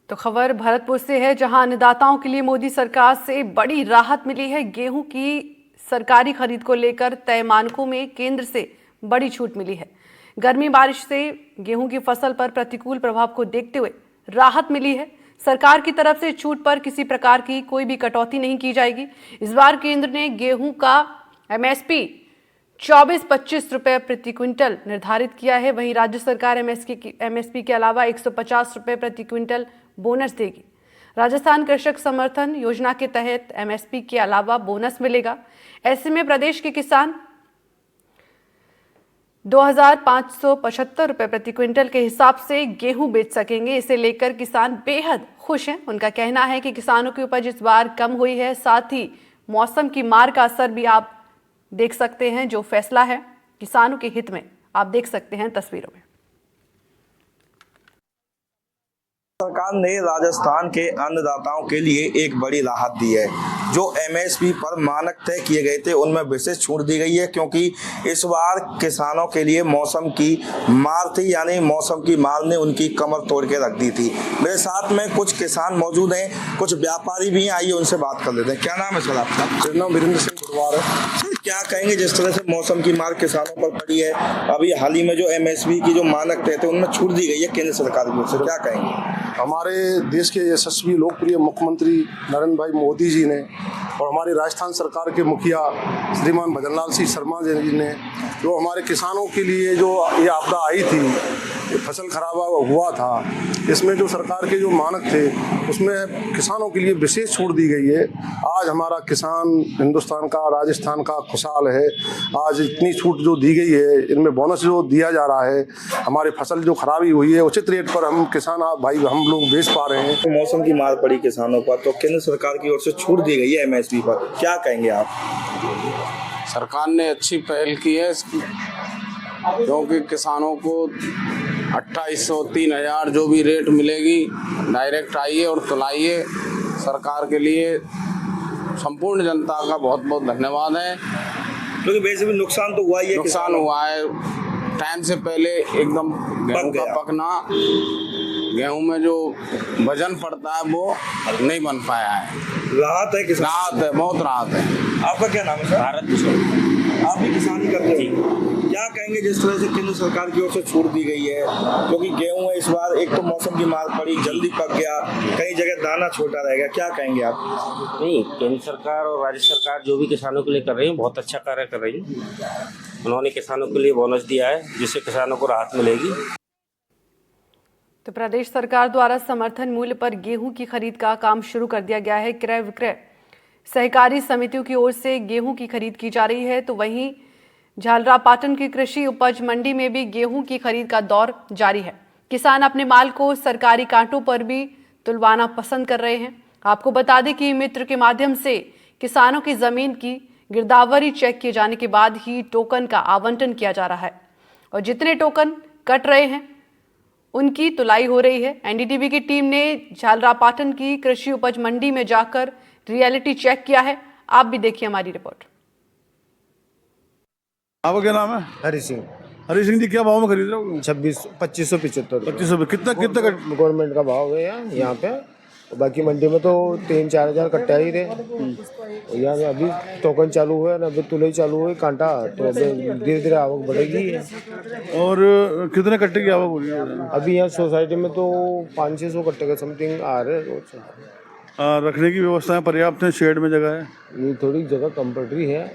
तो खबर भरतपुर से है, जहां अन्नदाताओं के लिए मोदी सरकार से बड़ी राहत मिली है। गेहूं की सरकारी खरीद को लेकर तय मानकों में केंद्र से बड़ी छूट मिली है। गर्मी बारिश से गेहूं की फसल पर प्रतिकूल प्रभाव को देखते हुए राहत मिली है। सरकार की तरफ से छूट पर किसी प्रकार की कोई भी कटौती नहीं की जाएगी। इस बार केंद्र ने गेहूं का एमएसपी 24-25 रुपए प्रति क्विंटल निर्धारित किया है। वहीं राज्य सरकार एमएसपी के अलावा 150 रुपए प्रति क्विंटल बोनस देगी। राजस्थान कृषक समर्थन योजना के तहत एमएसपी के अलावा बोनस मिलेगा। ऐसे में प्रदेश के किसान 2575 रुपए प्रति क्विंटल के हिसाब से गेहूं बेच सकेंगे। इसे लेकर किसान बेहद खुश हैं। उनका कहना है कि किसानों की उपज इस बार कम हुई है, साथ ही मौसम की मार का असर भी आप देख सकते हैं। जो फैसला है किसानों के हित में, आप देख सकते हैं तस्वीरों में। सरकार ने राजस्थान के अन्नदाताओं के लिए एक बड़ी राहत दी है। जो एमएसपी पर मानक तय किए गए थे उनमें विशेष छूट दी गई है, क्योंकि इस बार किसानों के लिए मौसम की मार थी, यानी मौसम की मार ने उनकी कमर तोड़ के रख दी थी। मेरे साथ में कुछ किसान मौजूद हैं, कुछ व्यापारी भी हैं। आइए उनसे बात कर लेते हैं। क्या नाम है सर आपका? मेरा नाम वीरेंद्र सिंह गुरवार है। क्या कहेंगे, जिस तरह से मौसम की मार किसानों पर पड़ी है, अभी हाल ही में जो एमएसपी की जो मानक तय थे उनमें छूट दी गई है केंद्र सरकार की ओर से, क्या कहेंगे? हमारे देश के यशस्वी लोकप्रिय मुख्यमंत्री नरेंद्र भाई मोदी जी ने और हमारी राजस्थान सरकार के मुखिया श्रीमान भजनलाल सिंह शर्मा जी ने जो हमारे किसानों के लिए जो ये आपदा आई थी, ये फसल खराब हुआ था, इसमें जो सरकार के जो मानक थे उसमें किसानों के लिए विशेष छूट दी गई है। आज हमारा किसान हिंदुस्तान का, राजस्थान का खुशहाल है। आज इतनी छूट जो दी गई है, इनमें बोनस जो दिया जा रहा है, हमारी फसल जो खराबी हुई है उचित रेट पर हम किसान भाई हम लोग बेच पा रहे हैं। तो मौसम की मार पड़ी किसानों पर, तो केंद्र सरकार की ओर से छूट दी गई है एमएसपी पर, क्या कहेंगे आप? सरकार ने अच्छी पहल की है, क्योंकि किसानों को 2800 3000 जो भी रेट मिलेगी डायरेक्ट आइए और तुलाइए। सरकार के लिए संपूर्ण जनता का बहुत बहुत धन्यवाद है, क्योंकि वैसे भी नुकसान तो हुआ ही है। नुकसान हुआ है, टाइम से पहले एकदम गेहूं का पकना, गेहूं में जो वजन पड़ता है वो नहीं बन पाया है। राहत है किसान, राहत है, बहुत राहत है। आपका क्या नाम है सर? भारत भूषण। आप भी किसानी करते हैं, क्या कहेंगे जिस तरह से केंद्र सरकार की ओर से छूट दी गई है? क्योंकि गेहूं है, इस बार एक तो मौसम की मार पड़ी, जल्दी पक गया, कई जगह दाना छोटा रह गया, क्या कहेंगे आप? नहीं, केंद्र सरकार और राज्य सरकार जो भी किसानों के लिए कर रही है बहुत अच्छा कार्य कर रही है। उन्होंने किसानों के लिए बोनस दिया है, जिससे किसानों को राहत मिलेगी। तो प्रदेश सरकार द्वारा समर्थन मूल्य पर गेहूं की खरीद का काम शुरू कर दिया गया है। क्रय विक्रय सहकारी समितियों की ओर से गेहूं की खरीद की जा रही है। तो वहीं झालरापाटन की कृषि उपज मंडी में भी गेहूं की खरीद का दौर जारी है। किसान अपने माल को सरकारी कांटों पर भी तुलवाना पसंद कर रहे हैं। आपको बता दें कि मित्र के माध्यम से किसानों की जमीन की गिरदावरी चेक किए जाने के बाद ही टोकन का आवंटन किया जा रहा है, और जितने टोकन कट रहे हैं उनकी तुलाई हो रही है। एनडीटीवी की टीम ने झालरापाटन की कृषि उपज मंडी में जाकर रियलिटी चेक किया है। आप भी देखिए हमारी रिपोर्ट। आपका क्या नाम है? हरी सिंह। हरी सिंह जी, क्या भाव में खरीद रहे हो? 2575 2500 रुपये। कितना गवर्नमेंट का भाव है यहाँ पे। बाकी मंडी में तो 3-4 हजार कट्टा ही रहे। यहाँ में अभी टोकन चालू हुआ है ना, अभी तुलाई चालू हुई कांटा, तो धीरे धीरे आवक बढ़ेगी। और कितने कट्टे की आवक हो रही है अभी यहाँ सोसाइटी में? तो 500-600 कट्टे का समथिंग आ रहे हैं रोज। रखने की व्यवस्थाएं पर्याप्त है? शेड में जगह है? ये थोड़ी जगह कंपल्सरी है,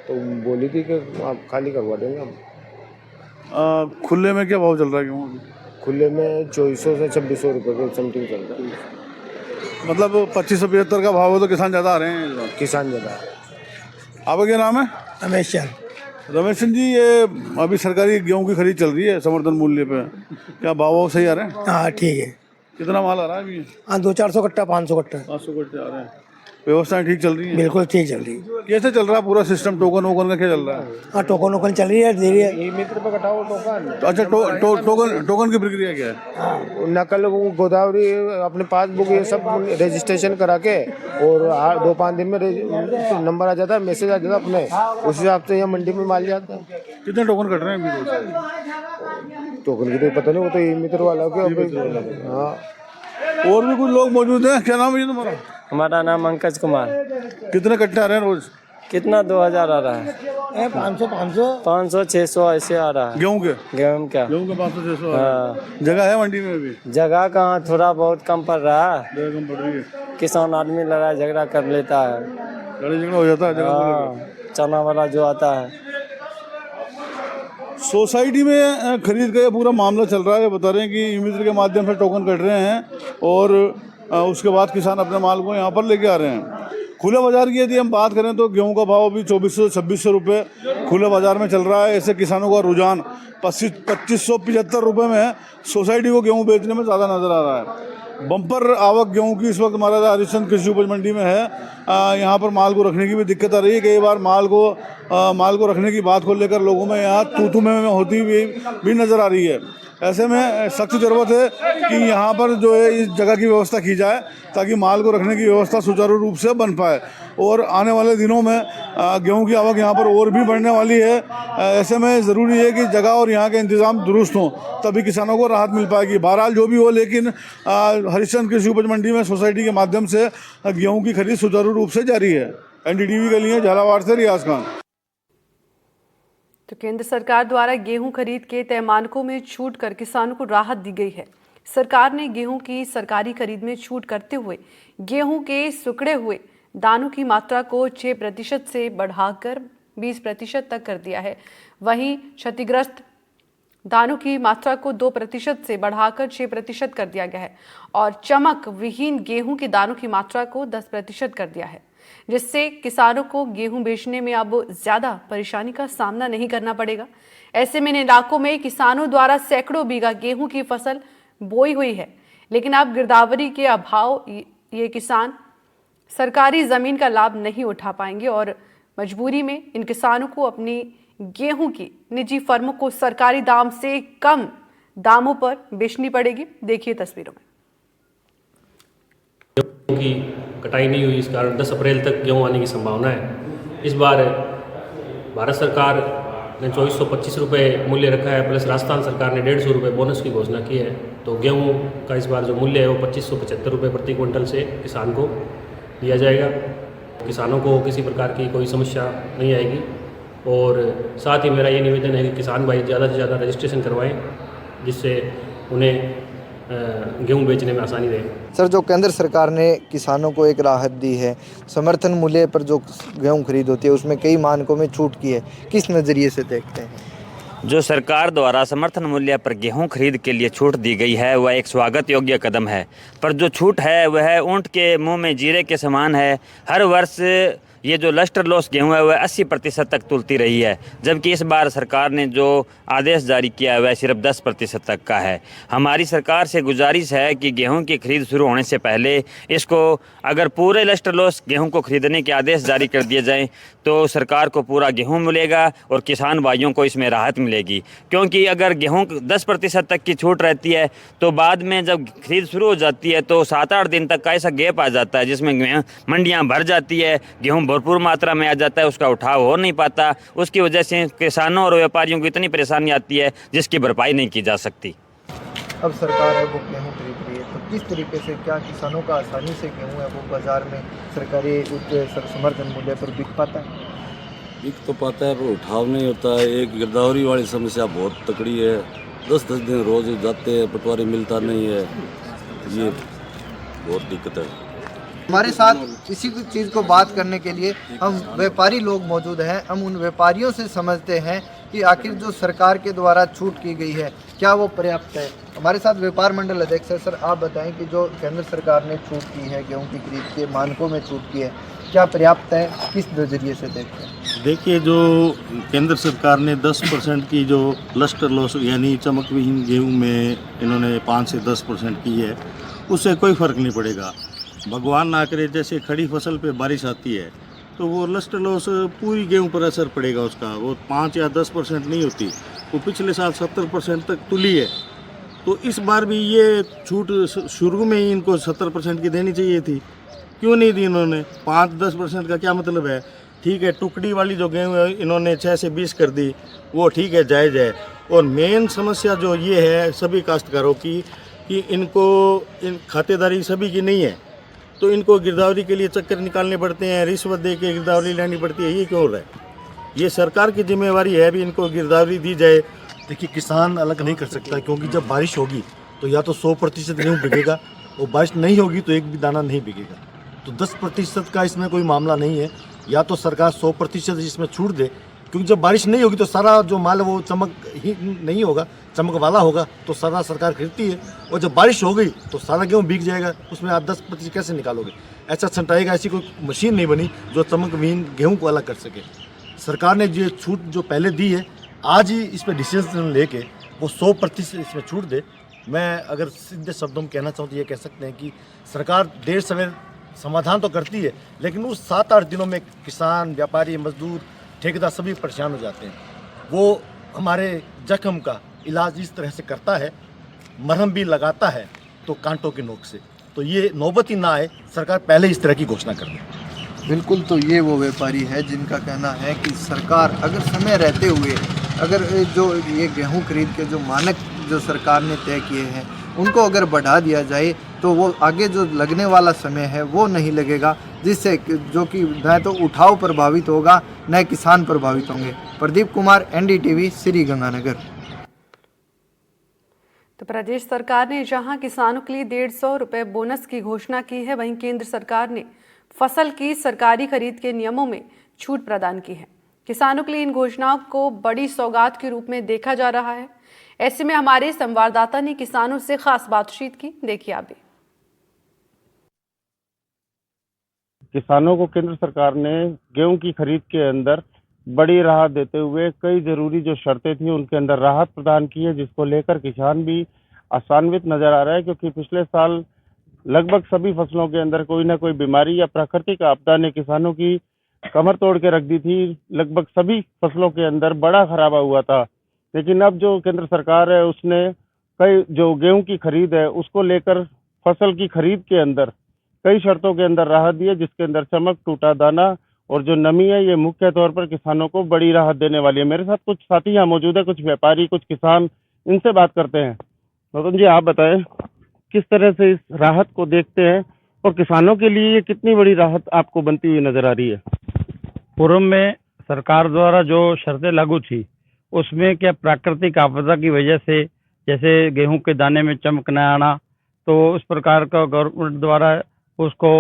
तो बोली थी कि आप खाली करवा देंगे हम। खुले में क्या भाव चल रहा है गेहूँ? खुले में 2400 से 2600 रुपये के समथिंग चल रहा है। मतलब 2575 का भाव है, तो किसान ज़्यादा आ रहे हैं। किसान ज़्यादा। आपका क्या नाम है? रमेश चंद। रमेश सिंह जी, ये अभी सरकारी गेहूँ की खरीद चल रही है समर्थन मूल्य पे, क्या भाव सही आ रहे हैं? हाँ ठीक है। कितना माल आ रहा है अभी? हाँ 200-400 कट्टा, 500 कट्टा। 500 कट्टे आ रहे हैं। व्यवस्थाएं ठीक चल रही है? बिल्कुल ठीक चल रही है। कैसे चल रहा है पूरा सिस्टम? टोकन वोकन का क्या चल रहा है? हाँ टोकन वोकन चल रही है धीरे। ई मित्र पे कटाओ टोकन। अच्छा, टोकन की प्रक्रिया क्या है? नकल वो गोदावरी अपने पासबुक ये सब रजिस्ट्रेशन करा के, और 2-5 दिन में नंबर आ जाता है, मैसेज आ जाता है अपने, उस हिसाब से यहाँ मंडी में माल जाता है। कितने टोकन कट रहे हैं अभी? टोकन की तो पता नहीं, वो तो ई मित्र वाला के। हाँ और भी कुछ लोग मौजूद हैं। क्या नाम है ये तुम्हारा? हमारा नाम अंकज कुमार। कितने कट्टे आ रहे हैं रोज? कितना 2000 आ रहा है? 500 600 ऐसे आ रहा है। गेहूं के? गेहूं क्या? गेहूं के 500-600। हाँ। जगह है मंडी में अभी? जगह कहाँ, थोड़ा बहुत कम पड़ रहा है। जगह कम पड़ रही है। किसान आदमी लड़ाई झगड़ा कर लेता है। लड़ाई झगड़ा हो जाता है जगह को लेकर। चना वाला जो आता है। सोसाइटी में खरीद का ये पूरा मामला चल रहा है। बता रहे हैं कि ई-मित्र के माध्यम से टोकन कट रहे हैं और उसके बाद किसान अपने माल को यहाँ पर लेके आ रहे हैं। खुले बाजार की यदि हम बात करें तो गेहूं का भाव अभी 2400-2600 रुपये खुले बाजार में चल रहा है। ऐसे किसानों का रुझान 2575 रुपये में सोसाइटी को गेहूं बेचने में ज़्यादा नज़र आ रहा है। बम्पर आवक गेहूं की इस वक्त हमारा हरिश्चंद्र कृषि उपज मंडी में है। यहाँ पर माल को रखने की भी दिक्कत आ रही है। कई बार माल को रखने की बात को लेकर लोगों में यहाँ तू में होती हुई भी नज़र आ रही है। ऐसे में सख्त ज़रूरत है कि यहाँ पर जो है इस जगह की व्यवस्था की जाए ताकि माल को रखने की व्यवस्था सुचारू रूप से बन पाए। और आने वाले दिनों में गेहूं की आवक यहाँ पर और भी बढ़ने वाली है। ऐसे में ज़रूरी है कि जगह और यहाँ के इंतज़ाम दुरुस्त हों, तभी किसानों को राहत मिल पाएगी। बहरहाल जो भी हो, लेकिन हरिश्चंद्र कृषि उपज मंडी में सोसाइटी के माध्यम से गेहूँ की खरीद सुचारू रूप से जारी है। NDTV के लिए झालावाड़ से रियाज खान। तो केंद्र सरकार द्वारा गेहूं खरीद के तय मानकों में छूट कर किसानों को राहत दी गई है। सरकार ने गेहूं की सरकारी खरीद में छूट करते हुए गेहूं के सुखड़े हुए दानों की मात्रा को 6% से बढ़ाकर 20% तक कर दिया है। वहीं क्षतिग्रस्त दानों की मात्रा को 2% से बढ़ाकर 6% कर दिया गया है और चमक विहीन गेहूं के दानों की मात्रा को 10% कर दिया है, जिससे किसानों को गेहूं बेचने में अब ज्यादा परेशानी का सामना नहीं करना पड़ेगा। ऐसे में इन इलाकों में किसानों द्वारा सैकड़ों बीघा गेहूं की फसल बोई हुई है, लेकिन अब गिरदावरी के अभाव ये किसान सरकारी जमीन का लाभ नहीं उठा पाएंगे और मजबूरी में इन किसानों को अपनी गेहूं की निजी फर्मों को सरकारी दाम से कम दामों पर बेचनी पड़ेगी। देखिए तस्वीरों में। गेहूं की कटाई नहीं हुई, इस कारण 10 अप्रैल तक गेहूं आने की संभावना है। इस बार भारत सरकार ने 2425 रुपये मूल्य रखा है, प्लस राजस्थान सरकार ने 150 रुपये बोनस की घोषणा की है। तो गेहूं का इस बार जो मूल्य है वो 2575 रुपये प्रति क्विंटल से किसान को दिया जाएगा। किसानों को किसी प्रकार की कोई समस्या नहीं आएगी और साथ ही मेरा ये निवेदन है कि किसान भाई ज़्यादा से ज़्यादा रजिस्ट्रेशन करवाएं, जिससे उन्हें गेहूं बेचने में आसानी रहे। सर, जो केंद्र सरकार ने किसानों को एक राहत दी है, समर्थन मूल्य पर जो गेहूं खरीद होती है उसमें कई मानकों में छूट की है, किस नज़रिए से देखते हैं? जो सरकार द्वारा समर्थन मूल्य पर गेहूं खरीद के लिए छूट दी गई है वह एक स्वागत योग्य कदम है, पर जो छूट है वह ऊंट के मुंह में जीरे के समान है। हर वर्ष ये जो लस्टर लॉस गेहूं है वह 80% तक तुलती रही है, जबकि इस बार सरकार ने जो आदेश जारी किया है वह सिर्फ 10% तक का है। हमारी सरकार से गुजारिश है कि गेहूं की खरीद शुरू होने से पहले इसको अगर पूरे लस्टर लॉस गेहूं को खरीदने के आदेश जारी कर दिए जाएं तो सरकार को पूरा गेहूं मिलेगा और किसान भाइयों को इसमें राहत मिलेगी। क्योंकि अगर गेहूं 10% तक की छूट रहती है तो बाद में जब खरीद शुरू हो जाती है तो 7-8 दिन तक का ऐसा गैप आ जाता है जिसमें मंडियाँ भर जाती है, गेहूँ भरपूर मात्रा में आ जाता है, उसका उठाव हो नहीं पाता। उसकी वजह से किसानों और व्यापारियों को इतनी परेशानी आती है जिसकी भरपाई नहीं की जा सकती। अब सरकार है वो गेहूं खरीद रही है, तो किस तरीके से क्या किसानों का आसानी से गेहूं है वो बाज़ार में सरकारी समर्थन मूल्य पर बिक पाता है? बिक तो पाता है पर उठाव नहीं होता है। एक गिरदावरी वाली समस्या बहुत तकड़ी है, 10-10 दिन रोज जाते हैं, पटवारी मिलता नहीं है, ये बहुत दिक्कत है। हमारे साथ इसी चीज़ को बात करने के लिए हम व्यापारी लोग मौजूद हैं। हम उन व्यापारियों से समझते हैं कि आखिर जो सरकार के द्वारा छूट की गई है क्या वो पर्याप्त है। हमारे साथ व्यापार मंडल अध्यक्ष है। सर, आप बताएं कि जो केंद्र सरकार ने छूट की है, गेहूं की खरीद के मानकों में छूट की है, क्या पर्याप्त है, किस नज़रिए से देखते हैं? देखिए, जो केंद्र सरकार ने 10% की जो लस्टर लॉस यानी चमक विहीन गेहूँ में इन्होंने 5 से 10% की है, उससे कोई फ़र्क नहीं पड़ेगा। भगवान ना करे जैसे खड़ी फसल पे बारिश आती है तो वो लस्टर लॉस पूरी गेहूं पर असर पड़ेगा उसका, वो 5 या 10% नहीं होती, वो पिछले साल 70% तक तुली है। तो इस बार भी ये छूट शुरू में ही इनको 70% की देनी चाहिए थी, क्यों नहीं दी इन्होंने? 5-10% का क्या मतलब है? ठीक है, टुकड़ी वाली जो गेहूँ है इन्होंने 6 से 20 कर दी, वो ठीक है, जायज़ है। और मेन समस्या जो ये है सभी काश्तकारों की कि इनको इन खातेदारी सभी की नहीं है, तो इनको गिरदावरी के लिए चक्कर निकालने पड़ते हैं, रिश्वत दे के गिरदावरी लेनी पड़ती है। ये क्यों हो रहा है? ये सरकार की जिम्मेवारी है भी इनको गिरदावरी दी जाए। देखिए, किसान अलग नहीं कर सकता, क्योंकि जब बारिश होगी तो या तो 100% गेहूँ बिकेगा और बारिश नहीं होगी तो एक भी दाना नहीं बिकेगा। तो 10% का इसमें कोई मामला नहीं है। या तो सरकार 100% इसमें छूट दे, क्योंकि जब बारिश नहीं होगी तो सारा जो माल है वो चमक ही नहीं होगा, चमक वाला होगा, तो सारा सरकार खरीदती है। और जब बारिश हो गई तो सारा गेहूँ बिक जाएगा, उसमें आप 10% कैसे निकालोगे? ऐसा छंटाएगा, ऐसी कोई मशीन नहीं बनी जो चमक विहीन गेहूँ को अलग कर सके। सरकार ने ये छूट जो पहले दी है, आज ही इस पर डिसीजन लेके वो 100% इसमें छूट दे। मैं अगर सीधे शब्दों में कहना चाहूँ तो ये कह सकते हैं कि सरकार देर सवेर समाधान तो करती है, लेकिन उस 7-8 दिनों में किसान, व्यापारी, मजदूर, ठेकेदार सभी परेशान हो जाते हैं। वो हमारे जख्म का इलाज इस तरह से करता है, मरहम भी लगाता है तो कांटों की नोक से। तो ये नौबत ही ना आए, सरकार पहले इस तरह की घोषणा कर दे। बिल्कुल, तो ये वो व्यापारी है जिनका कहना है कि सरकार अगर समय रहते हुए अगर जो ये गेहूं खरीद के जो मानक जो सरकार ने तय किए हैं उनको अगर बढ़ा दिया जाए तो वो आगे जो लगने वाला समय है वो नहीं लगेगा, जिससे जो कि न तो उठाव प्रभावित होगा न किसान प्रभावित होंगे। प्रदीप कुमार, NDTV, श्रीगंगानगर। तो प्रदेश सरकार ने जहां किसानों के लिए 150 रुपये बोनस की घोषणा की है, वहीं केंद्र सरकार ने फसल की सरकारी खरीद के नियमों में छूट प्रदान की है। किसानों के लिए इन घोषणाओं को बड़ी सौगात के रूप में देखा जा रहा है। ऐसे में हमारे संवाददाता ने किसानों से खास बातचीत की, देखिए आप भी। किसानों को केंद्र सरकार ने गेहूं की खरीद के अंदर बड़ी राहत देते हुए कई जरूरी जो शर्तें थी उनके अंदर राहत प्रदान की है, जिसको लेकर किसान भी आशान्वित नजर आ रहा है। क्योंकि पिछले साल लगभग सभी फसलों के अंदर कोई ना कोई बीमारी या प्राकृतिक आपदा ने किसानों की कमर तोड़ के रख दी थी। लगभग सभी फसलों के अंदर बड़ा खराबा हुआ था। लेकिन अब जो केंद्र सरकार है उसने कई जो गेहूं की खरीद है उसको लेकर फसल की खरीद के अंदर कई शर्तों के अंदर राहत दी है, जिसके अंदर चमक, टूटा दाना और जो नमी है ये मुख्य तौर पर किसानों को बड़ी राहत देने वाली है। मेरे साथ कुछ साथी यहाँ मौजूद है, कुछ व्यापारी, कुछ किसान, इनसे बात करते हैं। गौतम जी, आप बताएं किस तरह से इस राहत को देखते हैं और किसानों के लिए ये कितनी बड़ी राहत आपको बनती हुई नजर आ रही है? पूर्व में सरकार द्वारा जो शर्तें लागू थी उसमें क्या प्राकृतिक आपदा की वजह से जैसे गेहूं के दाने में चमक न आना, तो उस प्रकार का गवर्नमेंट द्वारा उसको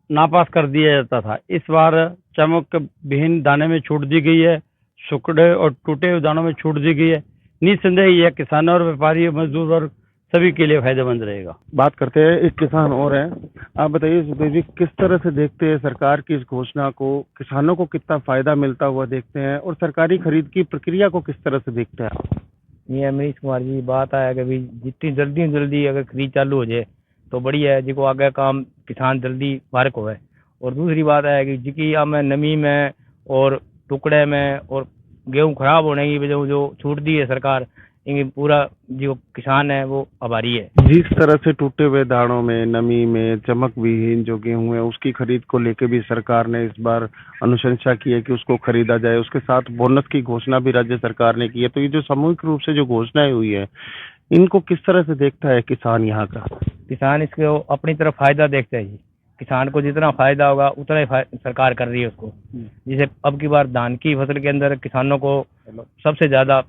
नापास कर दिया जाता था। इस बार चमक विहीन दाने में छूट दी गई है, सुखड़े और टूटे हुए दानों में छूट दी गई है। निस्संदेह यह किसानों और व्यापारी, मजदूर और सभी के लिए फायदेमंद रहेगा। बात करते हैं, एक किसान और हैं, आप बताइए सुखदेव जी, किस तरह से देखते हैं सरकार की इस घोषणा को? किसानों को कितना फायदा मिलता हुआ देखते हैं और सरकारी खरीद की प्रक्रिया को किस तरह से देखते हैं आप? ये अमरीश कुमार जी बात आया कि भाई जितनी जल्दी अगर खरीद चालू हो जाए तो बढ़िया है, जिसको आगे काम किसान जल्दी फारक हो है। और दूसरी बात है कि जिकी में नमी में और टुकड़े में और गेहूं खराब होने की वजह जो छूट दी है सरकार, इनकी पूरा जो किसान है वो आभारी है। जिस तरह से टूटे हुए दानों में, नमी में, चमक विहीन जो गेहूं है उसकी खरीद को लेकर भी सरकार ने इस बार अनुशंसा की है कि उसको खरीदा जाए। उसके साथ बोनस की घोषणा भी राज्य सरकार ने की है। तो ये जो सामूहिक रूप से जो घोषणाएं हुई है, इनको किस तरह से देखता है किसान यहाँ का? किसान इसको अपनी तरफ फायदा देखते हैं जी। किसान को जितना फायदा होगा उतना ही सरकार कर रही है उसको। जैसे अब की बार धान की फसल के अंदर किसानों को सबसे ज्यादा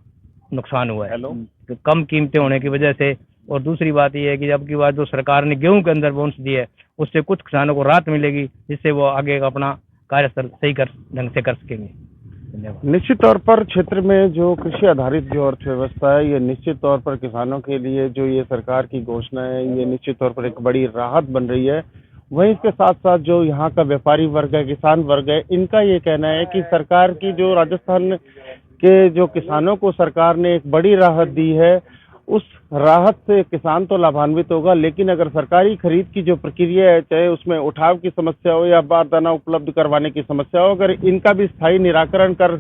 नुकसान हुआ है, तो कम कीमतें होने की वजह से। और दूसरी बात यह है कि अब की बार जो सरकार ने गेहूं के अंदर बोनस दिया है उससे कुछ किसानों को राहत मिलेगी, जिससे वो आगे अपना कार्य सही ढंग से कर सकेंगे। निश्चित तौर पर क्षेत्र में जो कृषि आधारित जो अर्थव्यवस्था है, ये निश्चित तौर पर किसानों के लिए जो ये सरकार की घोषणा है ये निश्चित तौर पर एक बड़ी राहत बन रही है। वहीं इसके साथ साथ जो यहाँ का व्यापारी वर्ग है, किसान वर्ग है, इनका ये कहना है कि सरकार की जो राजस्थान के जो किसानों को सरकार ने एक बड़ी राहत दी है, उस राहत से किसान तो लाभान्वित होगा, लेकिन अगर सरकारी खरीद की जो प्रक्रिया है, चाहे उसमें उठाव की समस्या हो या बारदाना उपलब्ध करवाने की समस्या हो, अगर इनका भी स्थायी निराकरण कर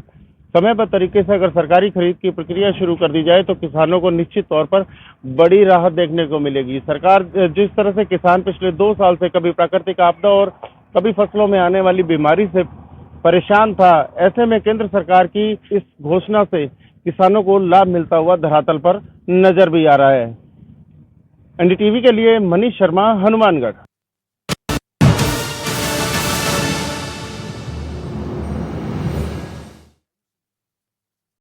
समयबद्ध तरीके से अगर सरकारी खरीद की प्रक्रिया शुरू कर दी जाए तो किसानों को निश्चित तौर पर बड़ी राहत देखने को मिलेगी। सरकार जिस तरह से किसान पिछले 2 साल से कभी प्राकृतिक आपदा और कभी फसलों में आने वाली बीमारी से परेशान था, ऐसे में केंद्र सरकार की इस घोषणा से किसानों को लाभ मिलता हुआ धरातल पर नजर भी आ रहा है। एनडीटीवी के लिए मनीष शर्मा, हनुमानगढ़।